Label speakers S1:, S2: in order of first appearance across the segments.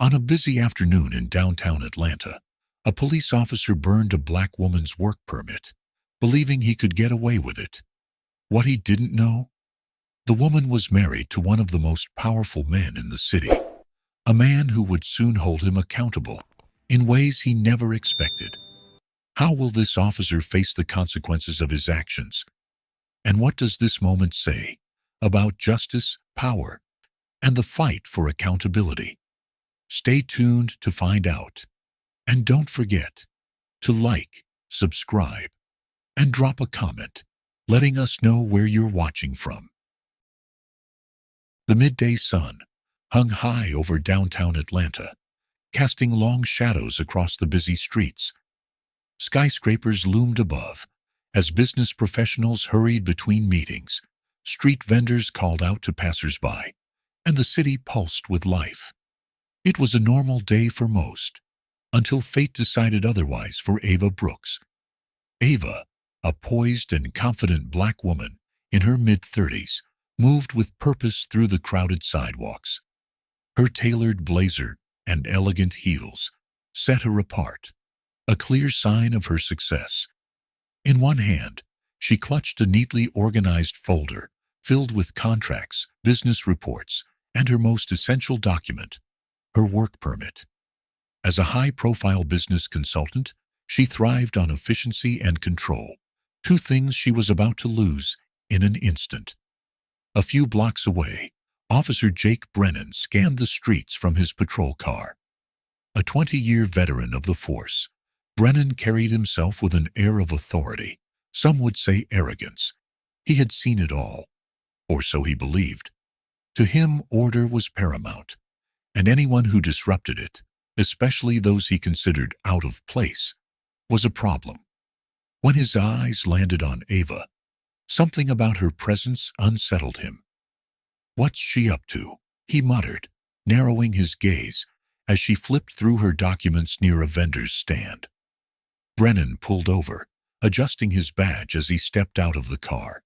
S1: On a busy afternoon in downtown Atlanta, a police officer burned a black woman's work permit, believing he could get away with it. What he didn't know? The woman was married to one of the most powerful men in the city, a man who would soon hold him accountable in ways he never expected. How will this officer face the consequences of his actions? And what does this moment say about justice, power, and the fight for accountability? Stay tuned to find out. And don't forget to like, subscribe, and drop a comment, letting us know where you're watching from. The midday sun hung high over downtown Atlanta, casting long shadows across the busy streets. Skyscrapers loomed above as business professionals hurried between meetings, street vendors called out to passers-by, and the city pulsed with life. It was a normal day for most, until fate decided otherwise for Ava Brooks. Ava, a poised and confident black woman in her mid-30s, moved with purpose through the crowded sidewalks. Her tailored blazer and elegant heels set her apart, a clear sign of her success. In one hand, she clutched a neatly organized folder filled with contracts, business reports, and her most essential document, her work permit. As a high-profile business consultant, she thrived on efficiency and control, two things she was about to lose in an instant. A few blocks away, Officer Jake Brennan scanned the streets from his patrol car. A 20-year veteran of the force, Brennan carried himself with an air of authority, some would say arrogance. He had seen it all, or so he believed. To him, order was paramount, and anyone who disrupted it, especially those he considered out of place, was a problem. When his eyes landed on Ava, something about her presence unsettled him. "What's she up to?" he muttered, narrowing his gaze as she flipped through her documents near a vendor's stand. Brennan pulled over, adjusting his badge as he stepped out of the car.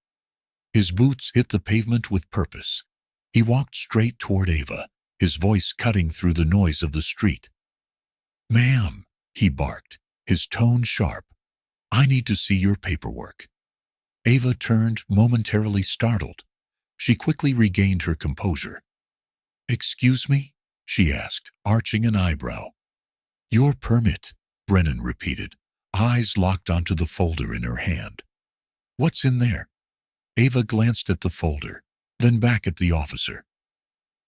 S1: His boots hit the pavement with purpose. He walked straight toward Ava, his voice cutting through the noise of the street. "Ma'am," he barked, his tone sharp, "I need to see your paperwork." Ava turned, momentarily startled. She quickly regained her composure. "Excuse me?" she asked, arching an eyebrow. "Your permit," Brennan repeated, eyes locked onto the folder in her hand. "What's in there?" Ava glanced at the folder, then back at the officer.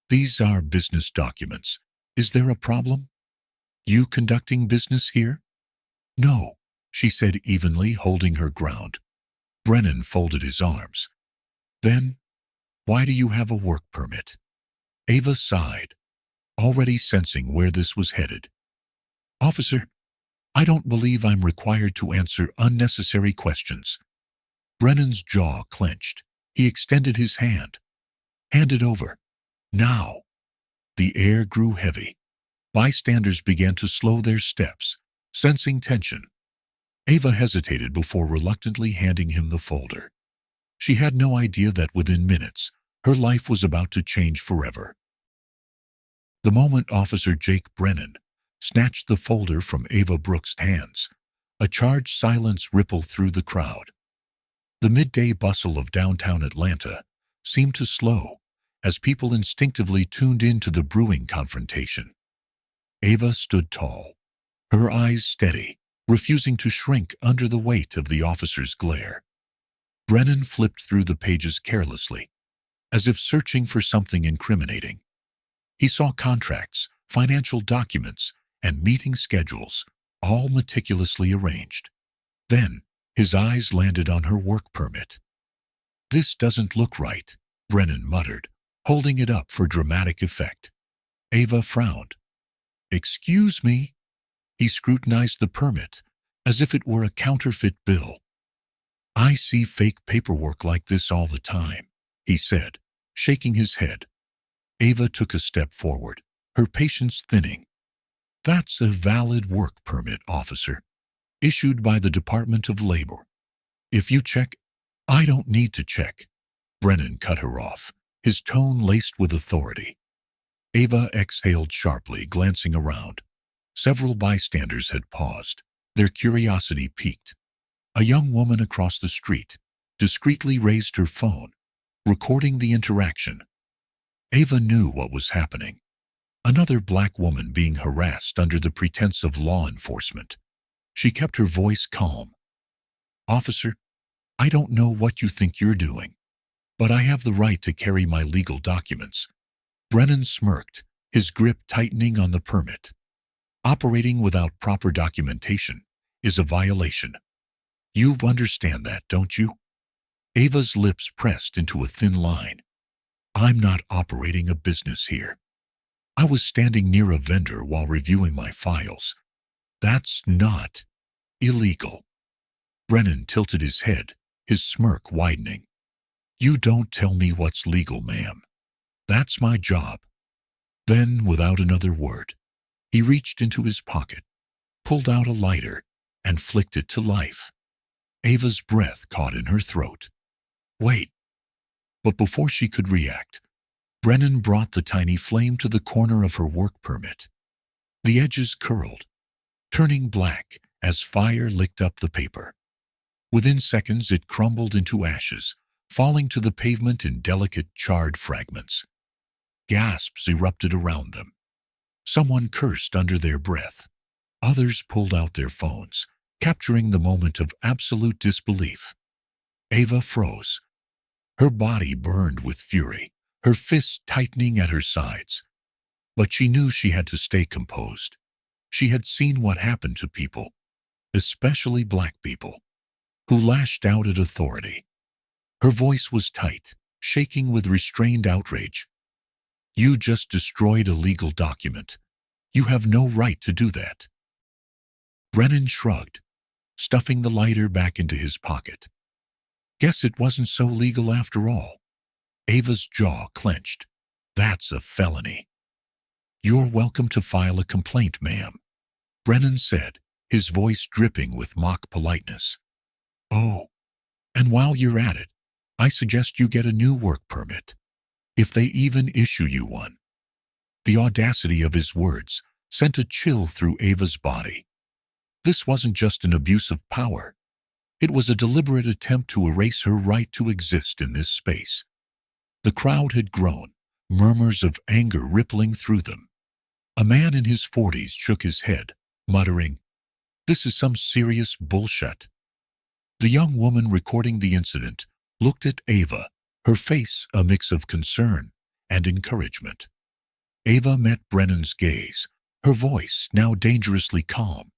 S1: "These are business documents. Is there a problem? You conducting business here?" "No," she said evenly, holding her ground. Brennan folded his arms. "Then, why do you have a work permit?" Ava sighed, already sensing where this was headed. "Officer, I don't believe I'm required to answer unnecessary questions." Brennan's jaw clenched. He extended his hand. "Hand it over. Now." The air grew heavy. Bystanders began to slow their steps, sensing tension. Ava hesitated before reluctantly handing him the folder. She had no idea that within minutes, her life was about to change forever. The moment Officer Jake Brennan snatched the folder from Ava Brooks' hands, a charged silence rippled through the crowd. The midday bustle of downtown Atlanta seemed to slow as people instinctively tuned into the brewing confrontation. Ava stood tall, her eyes steady, refusing to shrink under the weight of the officer's glare. Brennan flipped through the pages carelessly, as if searching for something incriminating. He saw contracts, financial documents, and meeting schedules, all meticulously arranged. Then, his eyes landed on her work permit. "This doesn't look right," Brennan muttered, holding it up for dramatic effect. Ava frowned. "Excuse me?" He scrutinized the permit, as if it were a counterfeit bill. "I see fake paperwork like this all the time," he said, shaking his head. Ava took a step forward, her patience thinning. "That's a valid work permit, officer, issued by the Department of Labor. If you check—" "I don't need to check," Brennan cut her off, his tone laced with authority. Ava exhaled sharply, glancing around. Several bystanders had paused, their curiosity piqued. A young woman across the street discreetly raised her phone, recording the interaction. Ava knew what was happening. Another black woman being harassed under the pretense of law enforcement. She kept her voice calm. "Officer, I don't know what you think you're doing, but I have the right to carry my legal documents." Brennan smirked, his grip tightening on the permit. "Operating without proper documentation is a violation. You understand that, don't you?" Ava's lips pressed into a thin line. "I'm not operating a business here. I was standing near a vendor while reviewing my files. That's not illegal." Brennan tilted his head, his smirk widening. "You don't tell me what's legal, ma'am. That's my job." Then, without another word, he reached into his pocket, pulled out a lighter, and flicked it to life. Ava's breath caught in her throat. "Wait." But before she could react, Brennan brought the tiny flame to the corner of her work permit. The edges curled, turning black as fire licked up the paper. Within seconds, it crumbled into ashes, falling to the pavement in delicate, charred fragments. Gasps erupted around them. Someone cursed under their breath. Others pulled out their phones, capturing the moment of absolute disbelief. Ava froze. Her body burned with fury, her fists tightening at her sides. But she knew she had to stay composed. She had seen what happened to people, especially black people, who lashed out at authority. Her voice was tight, shaking with restrained outrage. "You just destroyed a legal document. You have no right to do that." Brennan shrugged, stuffing the lighter back into his pocket. "Guess it wasn't so legal after all." Ava's jaw clenched. "That's a felony." "You're welcome to file a complaint, ma'am," Brennan said, his voice dripping with mock politeness. "Oh, and while you're at it, I suggest you get a new work permit, if they even issue you one." The audacity of his words sent a chill through Ava's body. This wasn't just an abuse of power. It was a deliberate attempt to erase her right to exist in this space. The crowd had grown, murmurs of anger rippling through them. A man in his 40s shook his head, muttering, "This is some serious bullshit." The young woman recording the incident looked at Ava, her face a mix of concern and encouragement. Ava met Brennan's gaze, her voice now dangerously calm.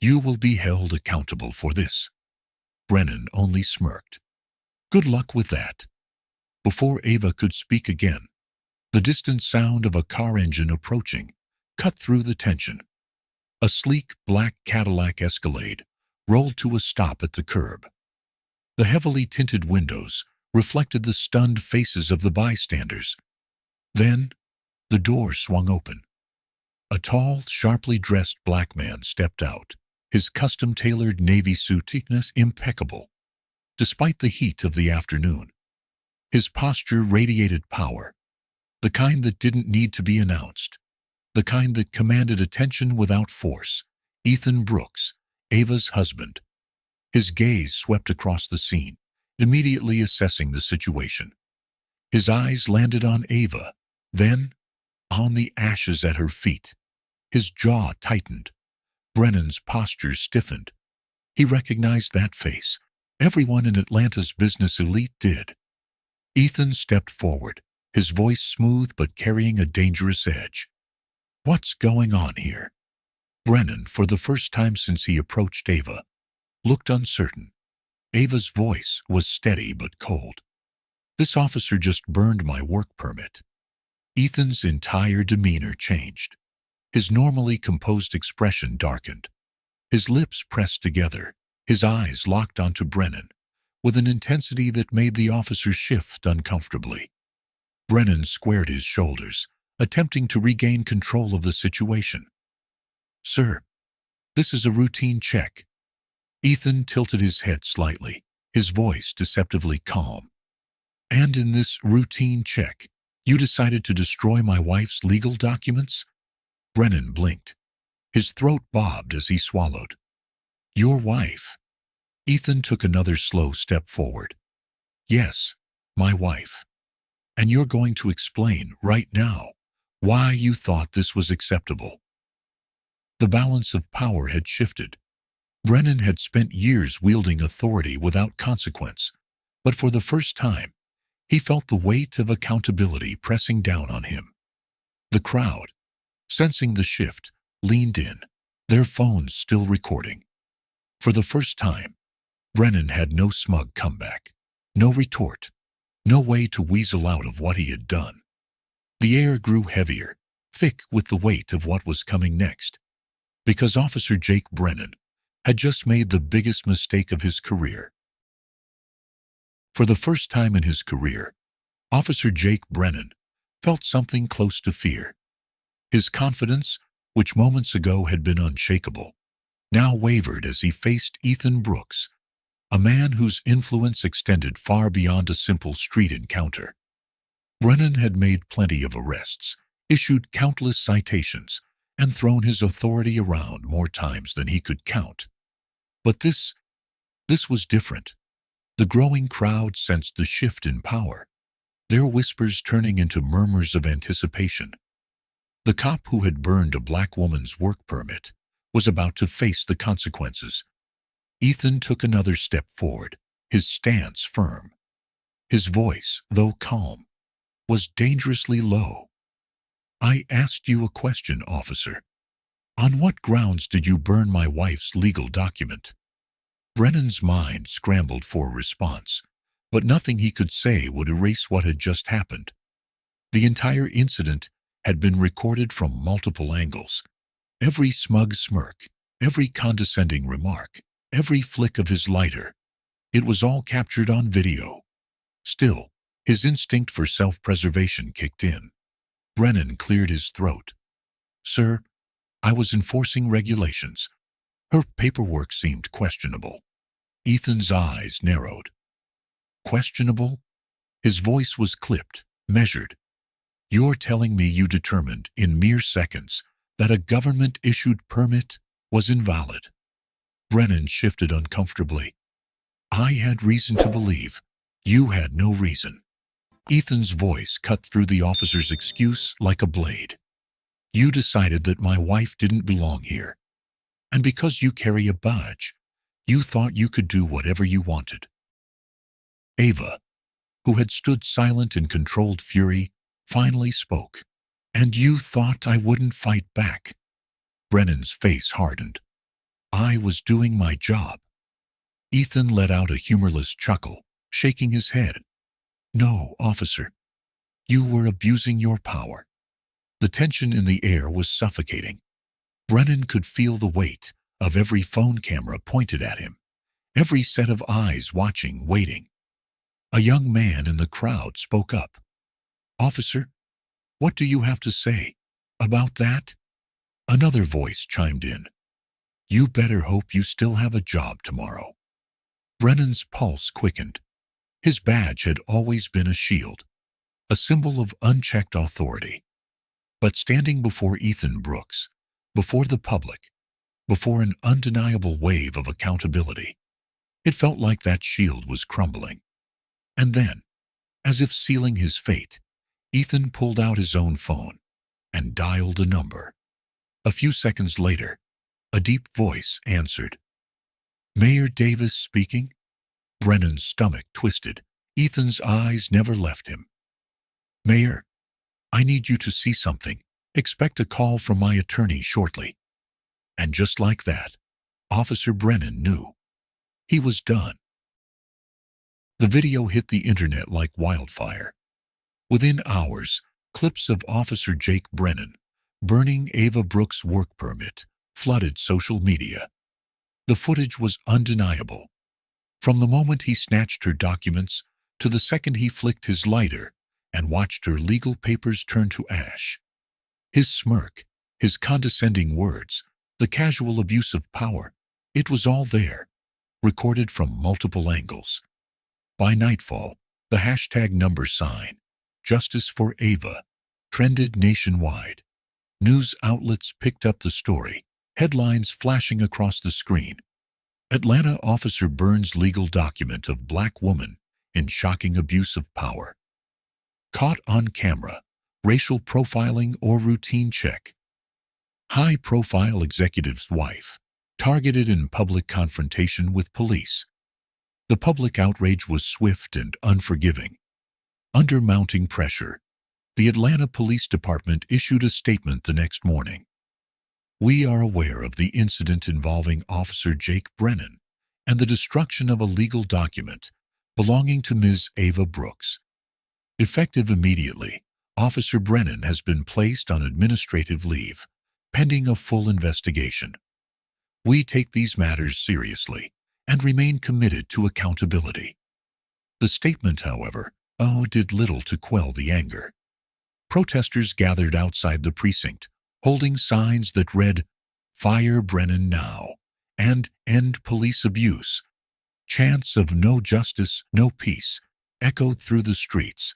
S1: "You will be held accountable for this." Brennan only smirked. "Good luck with that." Before Ava could speak again, the distant sound of a car engine approaching cut through the tension. A sleek black Cadillac Escalade rolled to a stop at the curb. The heavily tinted windows reflected the stunned faces of the bystanders. Then, the door swung open. A tall, sharply dressed black man stepped out, his custom-tailored navy suit impeccable. Despite the heat of the afternoon, his posture radiated power, the kind that didn't need to be announced, the kind that commanded attention without force. Ethan Brooks, Ava's husband. His gaze swept across the scene, immediately assessing the situation. His eyes landed on Ava, then on the ashes at her feet. His jaw tightened. Brennan's posture stiffened. He recognized that face. Everyone in Atlanta's business elite did. Ethan stepped forward, his voice smooth but carrying a dangerous edge. "What's going on here?" Brennan, for the first time since he approached Ava, looked uncertain. Ava's voice was steady but cold. "This officer just burned my work permit." Ethan's entire demeanor changed. His normally composed expression darkened. His lips pressed together, his eyes locked onto Brennan, with an intensity that made the officer shift uncomfortably. Brennan squared his shoulders, attempting to regain control of the situation. "Sir, this is a routine check." Ethan tilted his head slightly, his voice deceptively calm. "And in this routine check, You decided to destroy my wife's legal documents? Brennan blinked. His throat bobbed as he swallowed. Your wife? Ethan took another slow step forward. Yes, my wife. And you're going to explain right now why you thought this was acceptable. The balance of power had shifted. Brennan had spent years wielding authority without consequence, but for the first time, he felt the weight of accountability pressing down on him. The crowd, sensing the shift, leaned in, their phones still recording. For the first time, Brennan had no smug comeback, no retort, no way to weasel out of what he had done. The air grew heavier, thick with the weight of what was coming next, because Officer Jake Brennan had just made the biggest mistake of his career. For the first time in his career, Officer Jake Brennan felt something close to fear. His confidence, which moments ago had been unshakable, now wavered as he faced Ethan Brooks, a man whose influence extended far beyond a simple street encounter. Brennan had made plenty of arrests, issued countless citations, and thrown his authority around more times than he could count. But this was different. The growing crowd sensed the shift in power, their whispers turning into murmurs of anticipation. The cop who had burned a black woman's work permit was about to face the consequences. Ethan took another step forward, his stance firm. His voice, though calm, was dangerously low. I asked you a question, officer. On what grounds did you burn my wife's legal document? Brennan's mind scrambled for a response, but nothing he could say would erase what had just happened. The entire incident had been recorded from multiple angles. Every smug smirk, every condescending remark, every flick of his lighter. It was all captured on video. Still, his instinct for self-preservation kicked in. Brennan cleared his throat. Sir, I was enforcing regulations. Her paperwork seemed questionable. Ethan's eyes narrowed. Questionable? His voice was clipped, measured. You're telling me you determined, in mere seconds, that a government-issued permit was invalid? Brennan shifted uncomfortably. I had reason to believe. You had no reason. Ethan's voice cut through the officer's excuse like a blade. You decided that my wife didn't belong here. And because you carry a badge, you thought you could do whatever you wanted. Ava, who had stood silent in controlled fury, finally spoke. And you thought I wouldn't fight back. Brennan's face hardened. I was doing my job. Ethan let out a humorless chuckle, shaking his head. No, officer. You were abusing your power. The tension in the air was suffocating. Brennan could feel the weight of every phone camera pointed at him, every set of eyes watching, waiting. A young man in the crowd spoke up. Officer, what do you have to say about that? Another voice chimed in. You better hope you still have a job tomorrow. Brennan's pulse quickened. His badge had always been a shield, a symbol of unchecked authority. But standing before Ethan Brooks, before the public, before an undeniable wave of accountability, it felt like that shield was crumbling. And then, as if sealing his fate, Ethan pulled out his own phone and dialed a number. A few seconds later, a deep voice answered. Mayor Davis speaking? Brennan's stomach twisted. Ethan's eyes never left him. Mayor, I need you to see something. Expect a call from my attorney shortly. And just like that, Officer Brennan knew. He was done. The video hit the internet like wildfire. Within hours, clips of Officer Jake Brennan burning Ava Brooks' work permit flooded social media. The footage was undeniable. From the moment he snatched her documents to the second he flicked his lighter and watched her legal papers turn to ash. His smirk, his condescending words, the casual abuse of power, it was all there, recorded from multiple angles. By nightfall, the hashtag number sign, "Justice for Ava" trended nationwide. News outlets picked up the story, headlines flashing across the screen. Atlanta officer burns legal document of black woman in shocking abuse of power. Caught on camera, racial profiling or routine check. High-profile executive's wife, targeted in public confrontation with police. The public outrage was swift and unforgiving. Under mounting pressure, the Atlanta Police Department issued a statement the next morning. "We are aware of the incident involving Officer Jake Brennan and the destruction of a legal document belonging to Ms. Ava Brooks. Effective immediately, Officer Brennan has been placed on administrative leave, pending a full investigation. We take these matters seriously and remain committed to accountability." The statement, however, did little to quell the anger. Protesters gathered outside the precinct, holding signs that read, "Fire Brennan now," and "End police abuse." Chants of "No justice, no peace" echoed through the streets,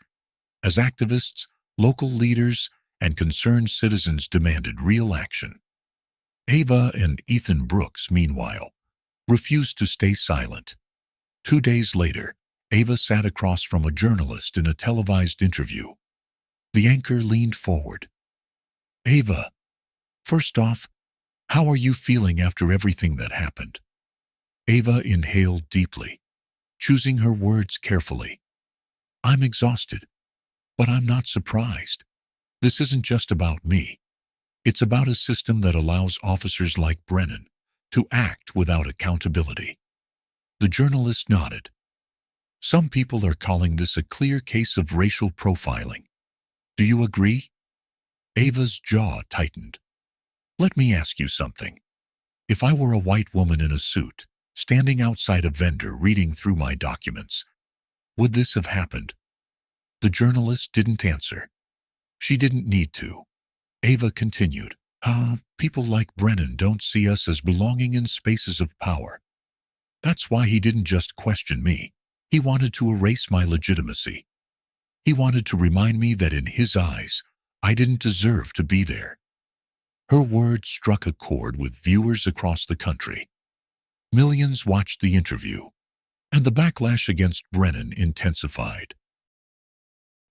S1: as activists, local leaders, and concerned citizens demanded real action. Ava and Ethan Brooks, meanwhile, refused to stay silent. 2 days later, Ava sat across from a journalist in a televised interview. The anchor leaned forward. "Ava, first off, how are you feeling after everything that happened?" Ava inhaled deeply, choosing her words carefully. "I'm exhausted, but I'm not surprised. This isn't just about me. It's about a system that allows officers like Brennan to act without accountability." The journalist nodded. "Some people are calling this a clear case of racial profiling. Do you agree?" Ava's jaw tightened. "Let me ask you something. If I were a white woman in a suit, standing outside a vendor reading through my documents, would this have happened?" The journalist didn't answer. She didn't need to. Ava continued, "People like Brennan don't see us as belonging in spaces of power. That's why he didn't just question me. He wanted to erase my legitimacy. He wanted to remind me that in his eyes, I didn't deserve to be there." Her words struck a chord with viewers across the country. Millions watched the interview, and the backlash against Brennan intensified.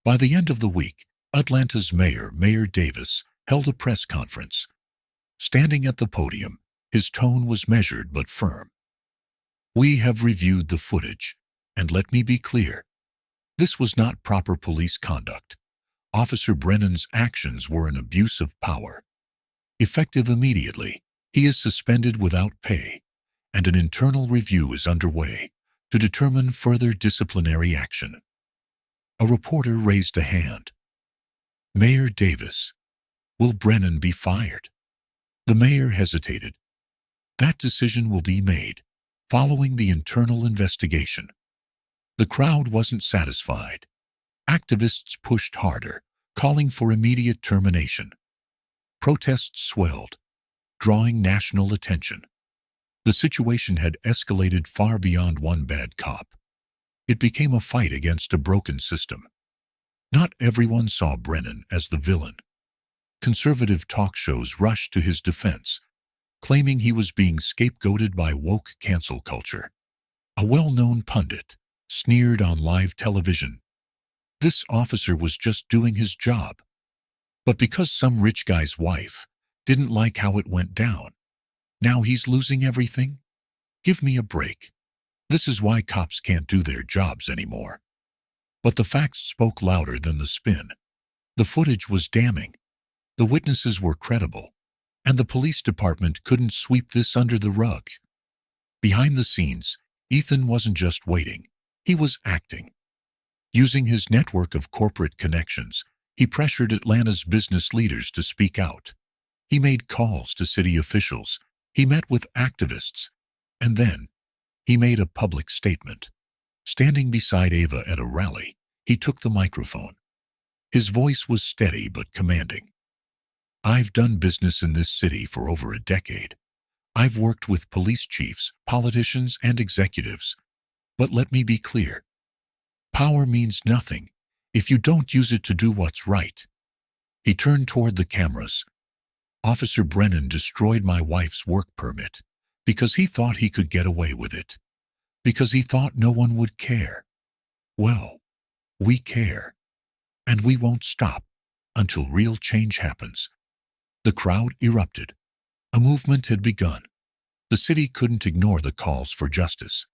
S1: By the end of the week, Atlanta's Mayor Davis, held a press conference. Standing at the podium, his tone was measured but firm. "We have reviewed the footage, and let me be clear. This was not proper police conduct. Officer Brennan's actions were an abuse of power. Effective immediately, he is suspended without pay, and an internal review is underway to determine further disciplinary action." A reporter raised a hand. "Mayor Davis, will Brennan be fired?" The mayor hesitated. "That decision will be made following the internal investigation." The crowd wasn't satisfied. Activists pushed harder, calling for immediate termination. Protests swelled, drawing national attention. The situation had escalated far beyond one bad cop. It became a fight against a broken system. Not everyone saw Brennan as the villain. Conservative talk shows rushed to his defense, claiming he was being scapegoated by woke cancel culture. A well-known pundit sneered on live television. This officer was just doing his job. But because some rich guy's wife didn't like how it went down, now he's losing everything? Give me a break. This is why cops can't do their jobs anymore. But the facts spoke louder than the spin. The footage was damning. The witnesses were credible, and the police department couldn't sweep this under the rug. Behind the scenes, Ethan wasn't just waiting, he was acting. Using his network of corporate connections, he pressured Atlanta's business leaders to speak out. He made calls to city officials, he met with activists, and then he made a public statement. Standing beside Ava at a rally, he took the microphone. His voice was steady but commanding. "I've done business in this city for over a decade. I've worked with police chiefs, politicians, and executives. But let me be clear. Power means nothing if you don't use it to do what's right. He turned toward the cameras. Officer Brennan destroyed my wife's work permit because he thought he could get away with it, because he thought no one would care. Well, we care, and we won't stop until real change happens. The crowd erupted. A movement had begun. The city couldn't ignore the calls for justice.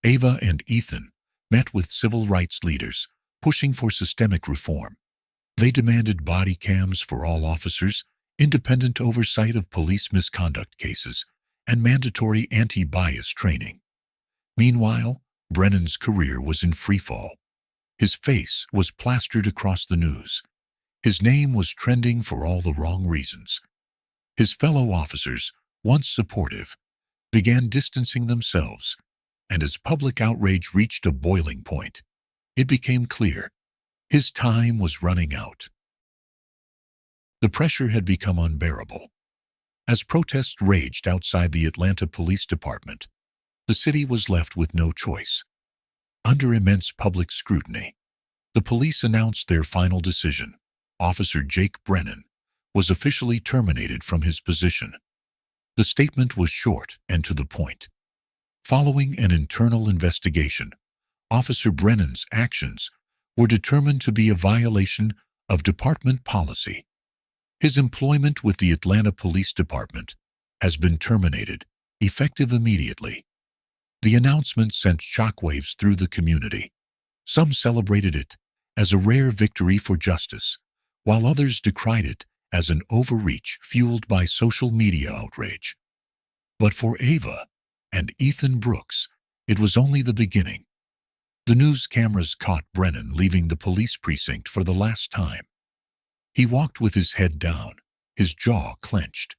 S1: Ava and Ethan met with civil rights leaders, pushing for systemic reform. They demanded body cams for all officers, independent oversight of police misconduct cases, and mandatory anti-bias training. Meanwhile, Brennan's career was in freefall. His face was plastered across the news. His name was trending for all the wrong reasons. His fellow officers, once supportive, began distancing themselves, and as public outrage reached a boiling point, it became clear his time was running out. The pressure had become unbearable. As protests raged outside the Atlanta Police Department, the city was left with no choice. Under immense public scrutiny, the police announced their final decision. Officer Jake Brennan was officially terminated from his position. The statement was short and to the point. Following an internal investigation, Officer Brennan's actions were determined to be a violation of department policy. His employment with the Atlanta Police Department has been terminated, effective immediately. The announcement sent shockwaves through the community. Some celebrated it as a rare victory for justice, while others decried it as an overreach fueled by social media outrage. But for Ava and Ethan Brooks, it was only the beginning. The news cameras caught Brennan leaving the police precinct for the last time. He walked with his head down, his jaw clenched.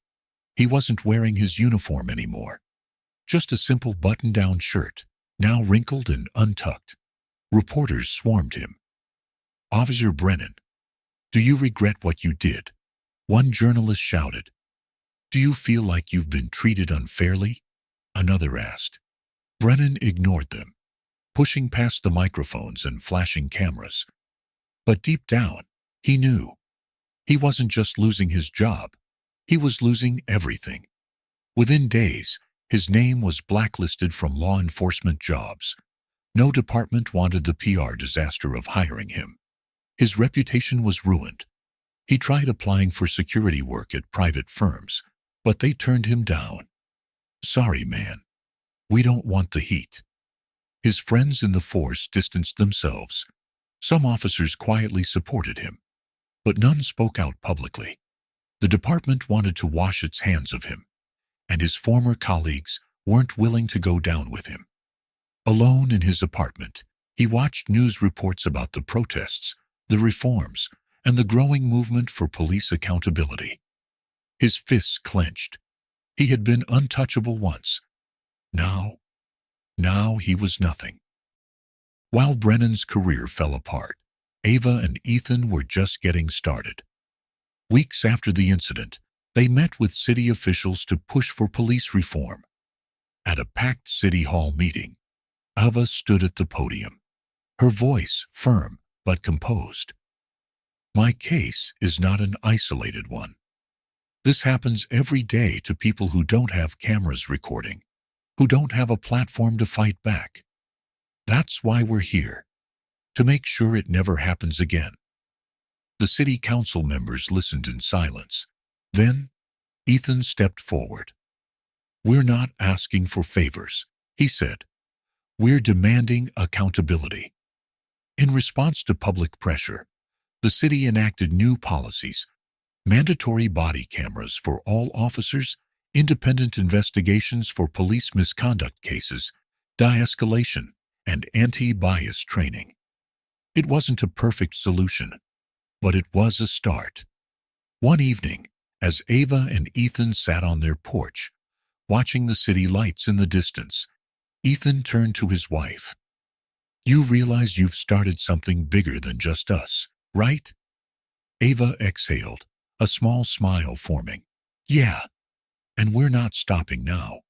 S1: He wasn't wearing his uniform anymore. Just a simple button-down shirt, now wrinkled and untucked. Reporters swarmed him. "Officer Brennan, do you regret what you did?" One journalist shouted. "Do you feel like you've been treated unfairly?" Another asked. Brennan ignored them, pushing past the microphones and flashing cameras. But deep down, he knew. He wasn't just losing his job, he was losing everything. Within days, his name was blacklisted from law enforcement jobs. No department wanted the PR disaster of hiring him. His reputation was ruined. He tried applying for security work at private firms, but they turned him down. "Sorry, man. We don't want the heat." His friends in the force distanced themselves. Some officers quietly supported him, but none spoke out publicly. The department wanted to wash its hands of him, and his former colleagues weren't willing to go down with him. Alone in his apartment, he watched news reports about the protests, the reforms, and the growing movement for police accountability. His fists clenched. He had been untouchable once. Now he was nothing. While Brennan's career fell apart, Ava and Ethan were just getting started. Weeks after the incident, they met with city officials to push for police reform. At a packed city hall meeting, Ava stood at the podium, her voice firm but composed. "My case is not an isolated one. This happens every day to people who don't have cameras recording, who don't have a platform to fight back. That's why we're here, to make sure it never happens again." The city council members listened in silence. Then, Ethan stepped forward. "We're not asking for favors," he said. "We're demanding accountability." In response to public pressure, the city enacted new policies: mandatory body cameras for all officers, independent investigations for police misconduct cases, de-escalation, and anti-bias training. It wasn't a perfect solution, but it was a start. One evening, as Ava and Ethan sat on their porch, watching the city lights in the distance, Ethan turned to his wife. "You realize you've started something bigger than just us, right?" Ava exhaled, a small smile forming. "Yeah, and we're not stopping now."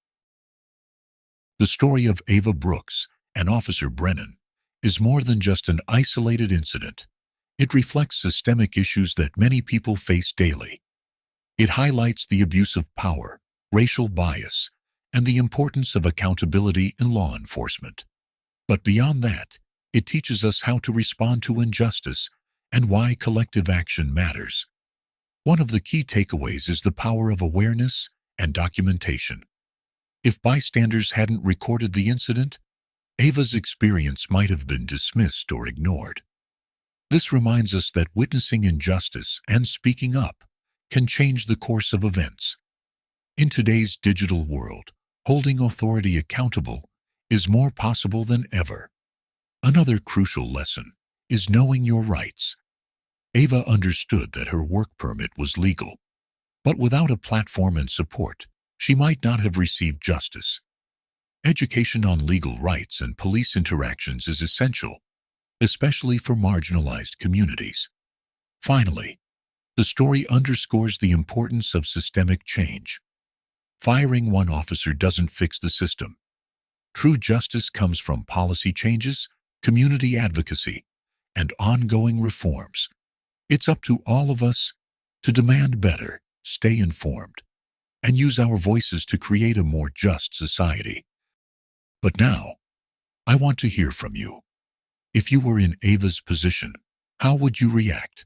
S1: The story of Ava Brooks and Officer Brennan is more than just an isolated incident. It reflects systemic issues that many people face daily. It highlights the abuse of power, racial bias, and the importance of accountability in law enforcement. But beyond that, it teaches us how to respond to injustice and why collective action matters. One of the key takeaways is the power of awareness and documentation. If bystanders hadn't recorded the incident, Ava's experience might have been dismissed or ignored. This reminds us that witnessing injustice and speaking up can change the course of events. In today's digital world, holding authority accountable is more possible than ever. Another crucial lesson is knowing your rights. Ava understood that her work permit was legal, but without a platform and support, she might not have received justice. Education on legal rights and police interactions is essential, especially for marginalized communities. Finally, the story underscores the importance of systemic change. Firing one officer doesn't fix the system. True justice comes from policy changes, community advocacy, and ongoing reforms. It's up to all of us to demand better, stay informed, and use our voices to create a more just society. But now, I want to hear from you. If you were in Ava's position, how would you react?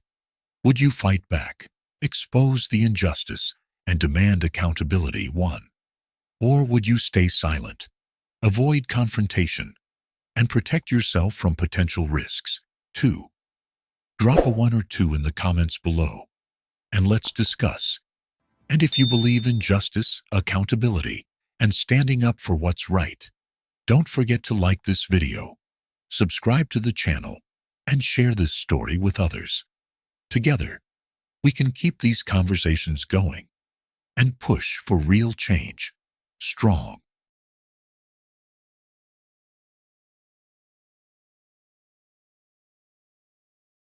S1: Would you fight back, expose the injustice, and demand accountability? 1. Or would you stay silent, avoid confrontation, and protect yourself from potential risks? 2. Drop a 1 or 2 in the comments below, and let's discuss. And if you believe in justice, accountability, and standing up for what's right, don't forget to like this video, subscribe to the channel, and share this story with others. Together, we can keep these conversations going and push for real change. Strong,